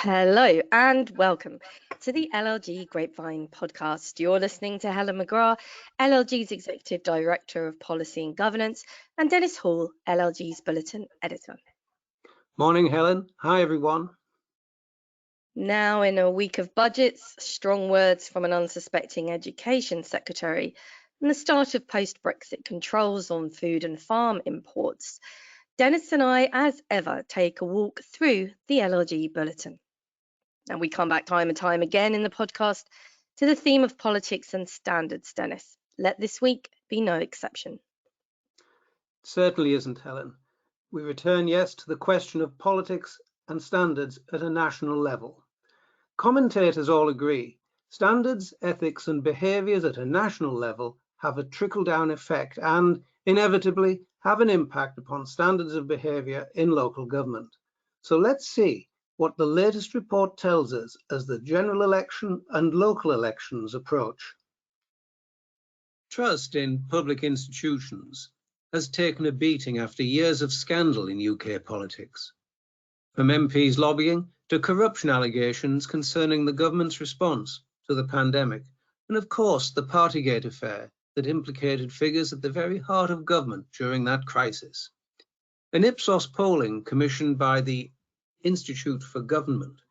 Hello and welcome to the LLG Grapevine podcast. You're listening to Helen McGrath, LLG's Executive Director of Policy and Governance, and Dennis Hall, LLG's Bulletin Editor. Morning, Helen. Hi, everyone. Now, in a week of budgets, strong words from an unsuspecting Education Secretary, and the start of post-Brexit controls on food and farm imports, Dennis and I, as ever, take a walk through the LLG Bulletin. And we come back time and time again in the podcast to the theme of politics and standards, Dennis. Let this week be no exception. Certainly isn't, Helen. We return, yes, to the question of politics and standards at a national level. Commentators all agree standards, ethics and behaviours at a national level have a trickle-down effect and, inevitably, have an impact upon standards of behaviour in local government. So let's see what the latest report tells us as the general election and local elections approach. Trust in public institutions has taken a beating after years of scandal in UK politics. From MPs lobbying to corruption allegations concerning the government's response to the pandemic, and of course the Partygate affair that implicated figures at the very heart of government during that crisis. An Ipsos polling commissioned by the Institute for Government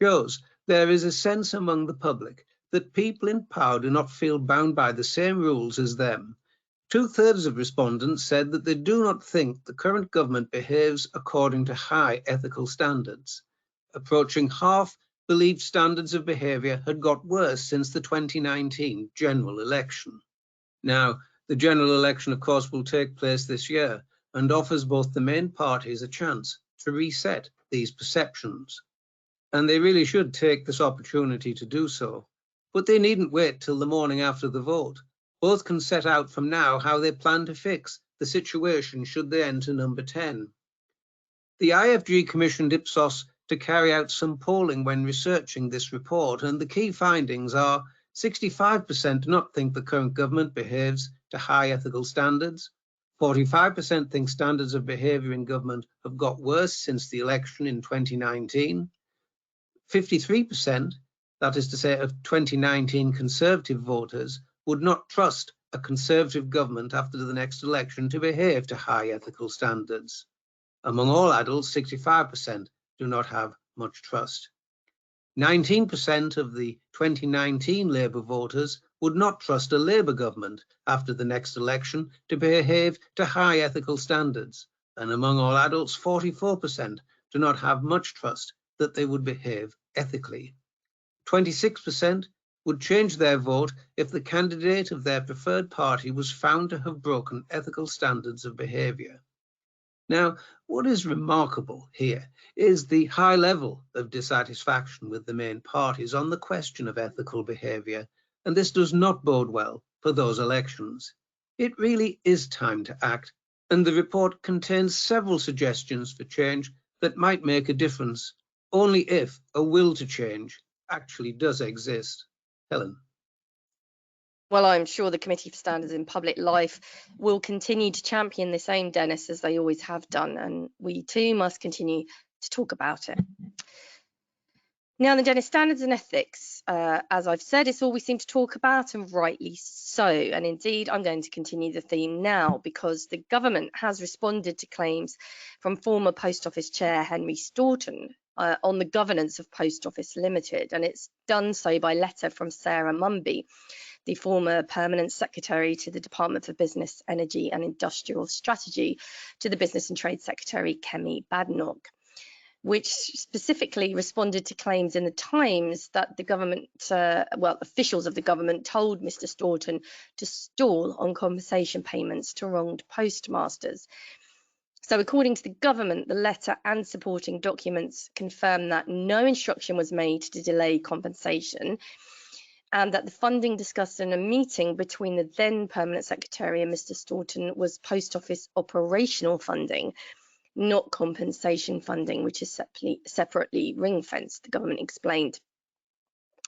shows there is a sense among the public that people in power do not feel bound by the same rules as them. 2/3 of respondents said that they do not think the current government behaves according to high ethical standards. Approaching half believed standards of behaviour had got worse since the 2019 general election. Now, the general election, of course, will take place this year and offers both the main parties a chance to reset these perceptions. And they really should take this opportunity to do so. But they needn't wait till the morning after the vote. Both can set out from now how they plan to fix the situation should they enter number 10. The IFG commissioned Ipsos to carry out some polling when researching this report, and the key findings are 65% do not think the current government behaves to high ethical standards, 45% think standards of behaviour in government have got worse since the election in 2019, 53%, that is to say of 2019 Conservative voters, would not trust a Conservative government after the next election to behave to high ethical standards. Among all adults, 65% do not have much trust. 19% of the 2019 Labour voters would not trust a Labour government after the next election to behave to high ethical standards. And among all adults, 44% do not have much trust that they would behave ethically. 26% would change their vote if the candidate of their preferred party was found to have broken ethical standards of behaviour. Now, what is remarkable here is the high level of dissatisfaction with the main parties on the question of ethical behaviour, and this does not bode well for those elections. It really is time to act, and the report contains several suggestions for change that might make a difference, only if a will to change actually does exist. Helen. Well, I'm sure the Committee for Standards in Public Life will continue to champion this aim, Dennis, as they always have done, and we too must continue to talk about it. Now, the Dennis, standards and ethics, as I've said, it's all we seem to talk about, and rightly so. And indeed, I'm going to continue the theme now because the government has responded to claims from former Post Office Chair Henry Staunton on the governance of Post Office Limited, and it's done so by letter from Sarah Mumby, the former Permanent Secretary to the Department for Business, Energy and Industrial Strategy, to the Business and Trade Secretary, Kemi Badenoch, which specifically responded to claims in the Times that the government, officials of the government told Mr. Staunton to stall on compensation payments to wronged postmasters. So according to the government, the letter and supporting documents confirm that no instruction was made to delay compensation, and that the funding discussed in a meeting between the then Permanent Secretary and Mr. Staunton was Post Office operational funding, not compensation funding, which is separately ring-fenced, the government explained.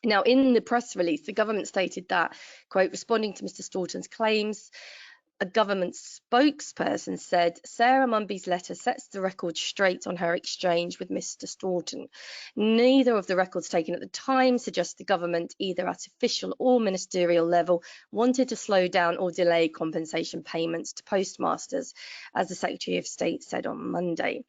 Now, in the press release, the government stated that, quote, responding to Mr. Staunton's claims, A government spokesperson said Sarah Mumby's letter sets the record straight on her exchange with Mr. Staunton. Neither of the records taken at the time suggest the government, either at official or ministerial level, wanted to slow down or delay compensation payments to postmasters, as the Secretary of State said on Monday.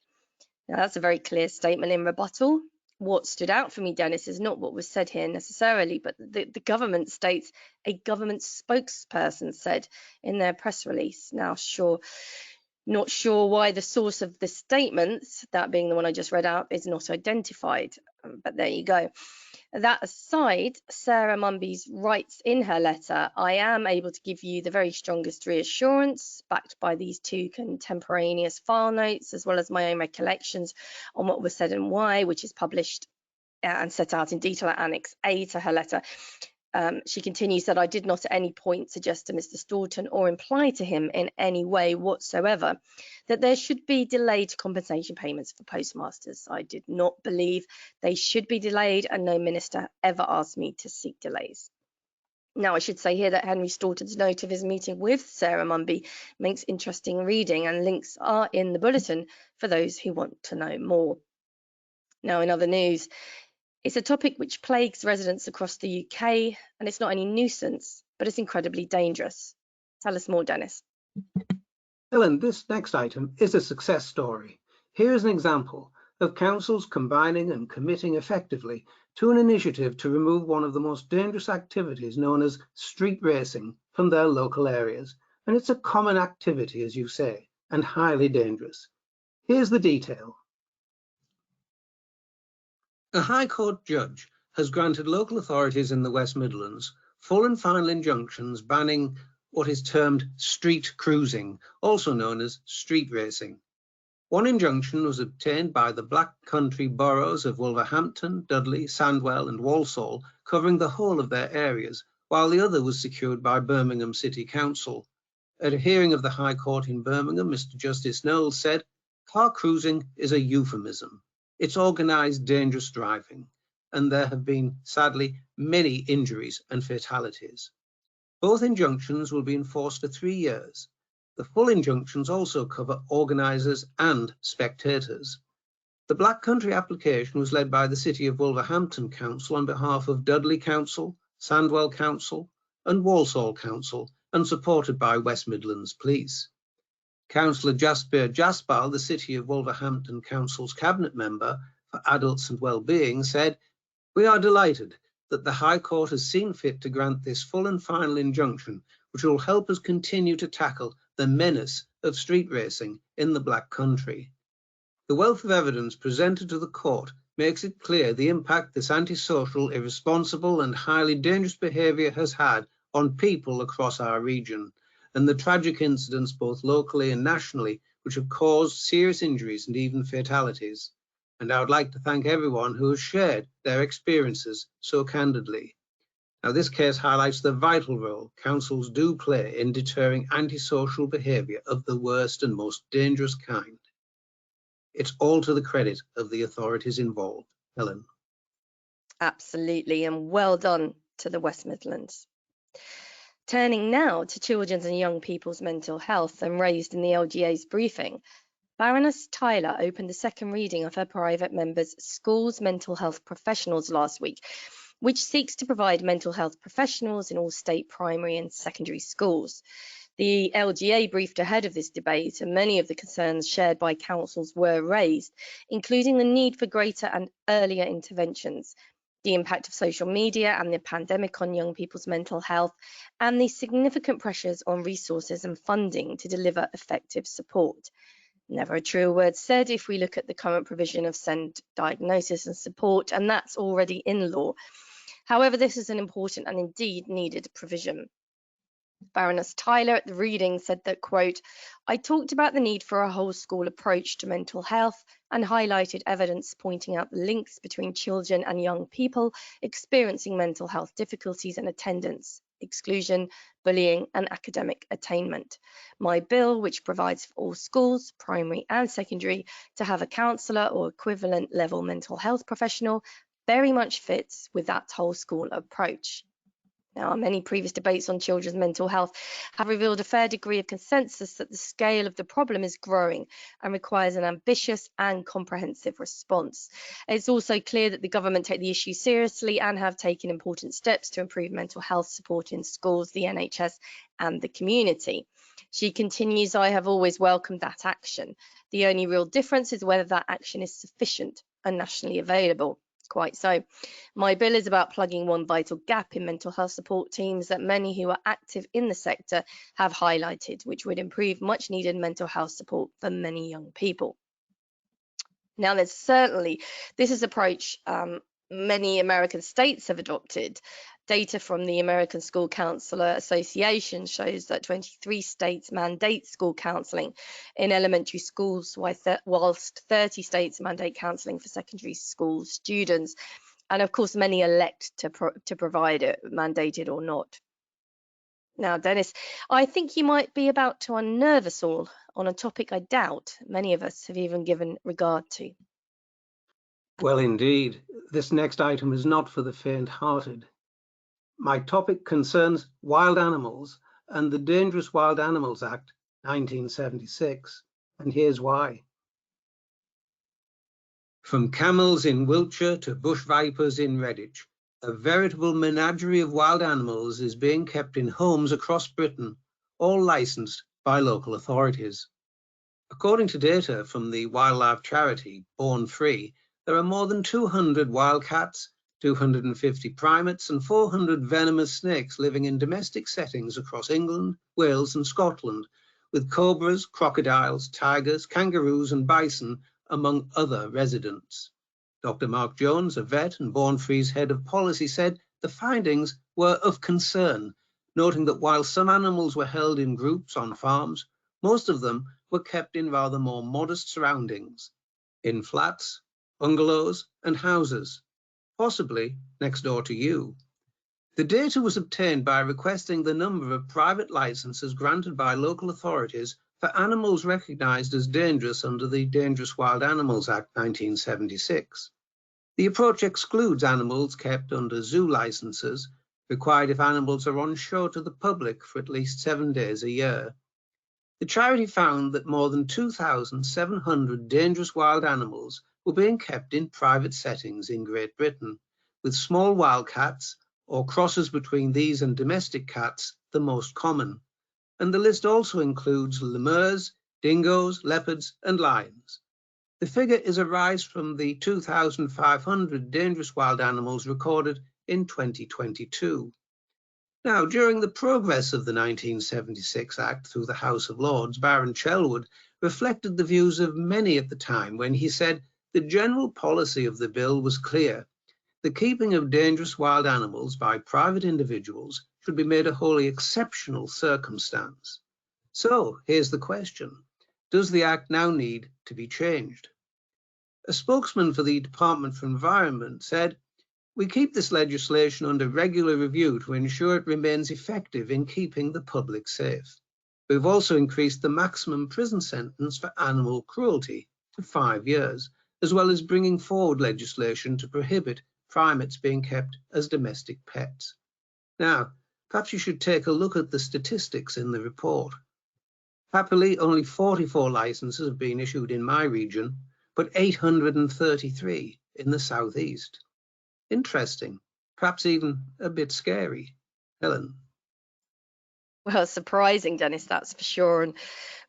Now, that's a very clear statement in rebuttal. What stood out for me, Dennis, is not what was said here necessarily, but the government states a government spokesperson said in their press release. Now, not sure why the source of the statements, that being the one I just read out, is not identified, but there you go. That aside, Sarah Mumby writes in her letter, I am able to give you the very strongest reassurance, backed by these two contemporaneous file notes, as well as my own recollections on what was said and why, which is published and set out in detail at Annex A to her letter. She continues that I did not at any point suggest to Mr. Staunton or imply to him in any way whatsoever that there should be delayed compensation payments for postmasters. I did not believe they should be delayed, and no minister ever asked me to seek delays. Now, I should say here that Henry Staunton's note of his meeting with Sarah Mumby makes interesting reading, and links are in the bulletin for those who want to know more. Now, in other news, it's a topic which plagues residents across the UK, and it's not any nuisance, but it's incredibly dangerous. Tell us more, Dennis. Helen, this next item is a success story. Here is an example of councils combining and committing effectively to an initiative to remove one of the most dangerous activities known as street racing from their local areas. And it's a common activity, as you say, and highly dangerous. Here's the detail. A High Court judge has granted local authorities in the West Midlands full and final injunctions banning what is termed street cruising, also known as street racing. One injunction was obtained by the Black Country boroughs of Wolverhampton, Dudley, Sandwell and Walsall, covering the whole of their areas, while the other was secured by Birmingham City Council. At a hearing of the High Court in Birmingham, Mr. Justice Knowles said, "Car cruising is a euphemism. It's organised dangerous driving, and there have been, sadly, many injuries and fatalities." Both injunctions will be enforced for 3 years. The full injunctions also cover organisers and spectators. The Black Country application was led by the City of Wolverhampton Council on behalf of Dudley Council, Sandwell Council and Walsall Council, and supported by West Midlands Police. Councillor Jasper Jaspal, the City of Wolverhampton Council's Cabinet Member for Adults and Wellbeing, said, "We are delighted that the High Court has seen fit to grant this full and final injunction, which will help us continue to tackle the menace of street racing in the Black Country. The wealth of evidence presented to the court makes it clear the impact this antisocial, irresponsible and highly dangerous behaviour has had on people across our region, and the tragic incidents both locally and nationally which have caused serious injuries and even fatalities. And I would like to thank everyone who has shared their experiences so candidly." Now, this case highlights the vital role councils do play in deterring antisocial behaviour of the worst and most dangerous kind. It's all to the credit of the authorities involved. Helen. Absolutely, and well done to the West Midlands. Turning now to children's and young people's mental health, and raised in the LGA's briefing, Baroness Tyler opened the second reading of her private members' Schools Mental Health Professionals last week, which seeks to provide mental health professionals in all state primary and secondary schools. The LGA briefed ahead of this debate, and many of the concerns shared by councils were raised, including the need for greater and earlier interventions, the impact of social media and the pandemic on young people's mental health, and the significant pressures on resources and funding to deliver effective support. Never a truer word said if we look at the current provision of SEND diagnosis and support, and that's already in law. However, this is an important and indeed needed provision. Baroness Tyler at the reading said that, quote, "I talked about the need for a whole school approach to mental health and highlighted evidence pointing out the links between children and young people experiencing mental health difficulties and attendance, exclusion, bullying and academic attainment. My bill, which provides for all schools, primary and secondary, to have a counsellor or equivalent level mental health professional, very much fits with that whole school approach." Now, many previous debates on children's mental health have revealed a fair degree of consensus that the scale of the problem is growing and requires an ambitious and comprehensive response. It's also clear that the government take the issue seriously and have taken important steps to improve mental health support in schools, the NHS, and the community. She continues, I have always welcomed that action. The only real difference is whether that action is sufficient and nationally available. Quite so. My bill is about plugging one vital gap in mental health support teams that many who are active in the sector have highlighted, which would improve much needed mental health support for many young people. Now, there's certainly, this is an approach many American states have adopted. Data from the American School Counselor Association shows that 23 states mandate school counselling in elementary schools, whilst 30 states mandate counselling for secondary school students. And of course, many elect to provide it, mandated or not. Now, Dennis, I think you might be about to unnerve us all on a topic I doubt many of us have even given regard to. Well, indeed, this next item is not for the faint-hearted. My topic concerns wild animals and the Dangerous Wild Animals Act 1976, and here's why. From camels in Wiltshire to bush vipers in Redditch, a veritable menagerie of wild animals is being kept in homes across Britain, all licensed by local authorities. According to data from the wildlife charity Born Free, there are more than 200 wild cats, 250 primates and 400 venomous snakes living in domestic settings across England, Wales and Scotland, with cobras, crocodiles, tigers, kangaroos and bison, among other residents. Dr. Mark Jones, a vet and Born Free's head of policy, said the findings were of concern, noting that while some animals were held in groups on farms, most of them were kept in rather more modest surroundings, in flats, bungalows and houses, possibly next door to you. The data was obtained by requesting the number of private licenses granted by local authorities for animals recognised as dangerous under the Dangerous Wild Animals Act 1976. The approach excludes animals kept under zoo licenses, required if animals are on show to the public for at least 7 days a year. The charity found that more than 2,700 dangerous wild animals were being kept in private settings in Great Britain, with small wild cats or crosses between these and domestic cats the most common. And the list also includes lemurs, dingoes, leopards and lions. The figure is a rise from the 2,500 dangerous wild animals recorded in 2022. Now, during the progress of the 1976 Act through the House of Lords, Baron Chelwood reflected the views of many at the time when he said the general policy of the bill was clear. The keeping of dangerous wild animals by private individuals should be made a wholly exceptional circumstance. So, here's the question. Does the Act now need to be changed? A spokesman for the Department for Environment said, "We keep this legislation under regular review to ensure it remains effective in keeping the public safe. We've also increased the maximum prison sentence for animal cruelty to 5 years, as well as bringing forward legislation to prohibit primates being kept as domestic pets." Now, perhaps you should take a look at the statistics in the report. Happily, only 44 licenses have been issued in my region, but 833 in the southeast. Interesting, perhaps even a bit scary. Helen. Well, surprising, Dennis, that's for sure. And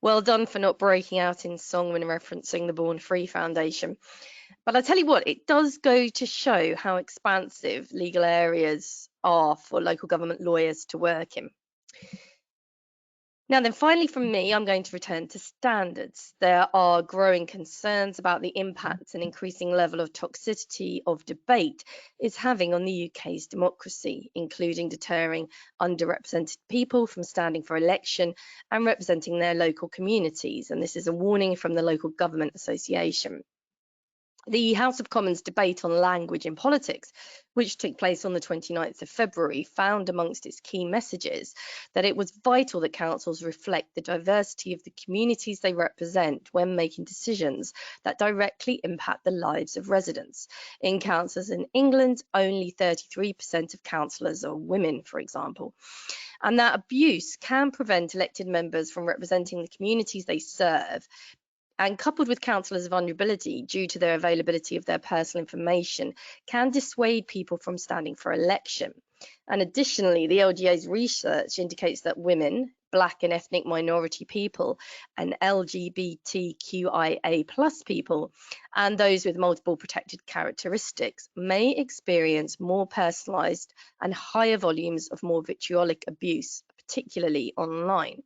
well done for not breaking out in song when referencing the Born Free Foundation. But I tell you what, it does go to show how expansive legal areas are for local government lawyers to work in. Now then, finally from me, I'm going to return to standards. There are growing concerns about the impact an increasing level of toxicity of debate is having on the UK's democracy, including deterring underrepresented people from standing for election and representing their local communities. And this is a warning from the Local Government Association. The House of Commons debate on language in politics, which took place on the 29th of February, found amongst its key messages that it was vital that councils reflect the diversity of the communities they represent when making decisions that directly impact the lives of residents. In councils in England, only 33% of councillors are women, for example, and that abuse can prevent elected members from representing the communities they serve. And coupled with councillors' vulnerability due to their availability of their personal information, can dissuade people from standing for election. And additionally, the LGA's research indicates that women, Black and ethnic minority people, and LGBTQIA+ people, and those with multiple protected characteristics may experience more personalised and higher volumes of more vitriolic abuse, particularly online.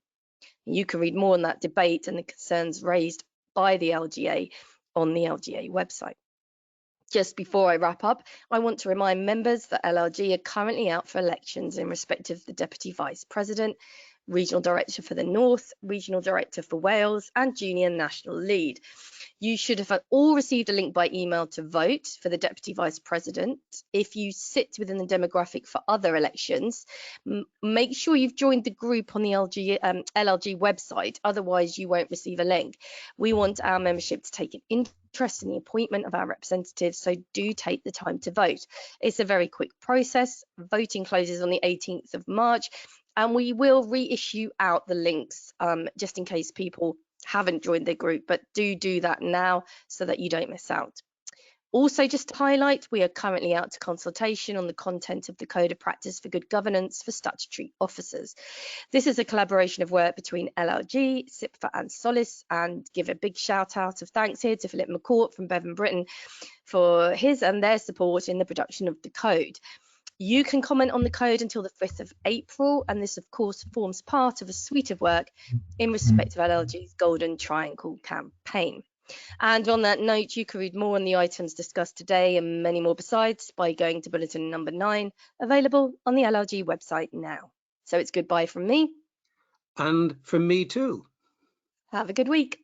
You can read more on that debate and the concerns raised by the LGA on the LGA website. Just before I wrap up, I want to remind members that LLG are currently out for elections in respect of the Deputy Vice President, Regional Director for the North, Regional Director for Wales, and Junior National Lead. You should have all received a link by email to vote for the Deputy Vice President. If you sit within the demographic for other elections, make sure you've joined the group on the LLG website, otherwise you won't receive a link. We want our membership to take an interest in the appointment of our representatives, so do take the time to vote. It's a very quick process. Voting closes on the 18th of March, and we will reissue out the links just in case people haven't joined the group, but do that now so that you don't miss out. Also, just to highlight, we are currently out to consultation on the content of the Code of Practice for Good Governance for Statutory Officers. This is a collaboration of work between LLG, SIPFA and Solis, and give a big shout out of thanks here to Philip McCourt from Bevan Britain for his and their support in the production of the code. You can comment on the code until the 5th of April, and this of course forms part of a suite of work in respect of LLG's Golden Triangle campaign. And on that note, you can read more on the items discussed today and many more besides by going to bulletin number 9, available on the LLG website now. So it's goodbye from me. And from me too. Have a good week.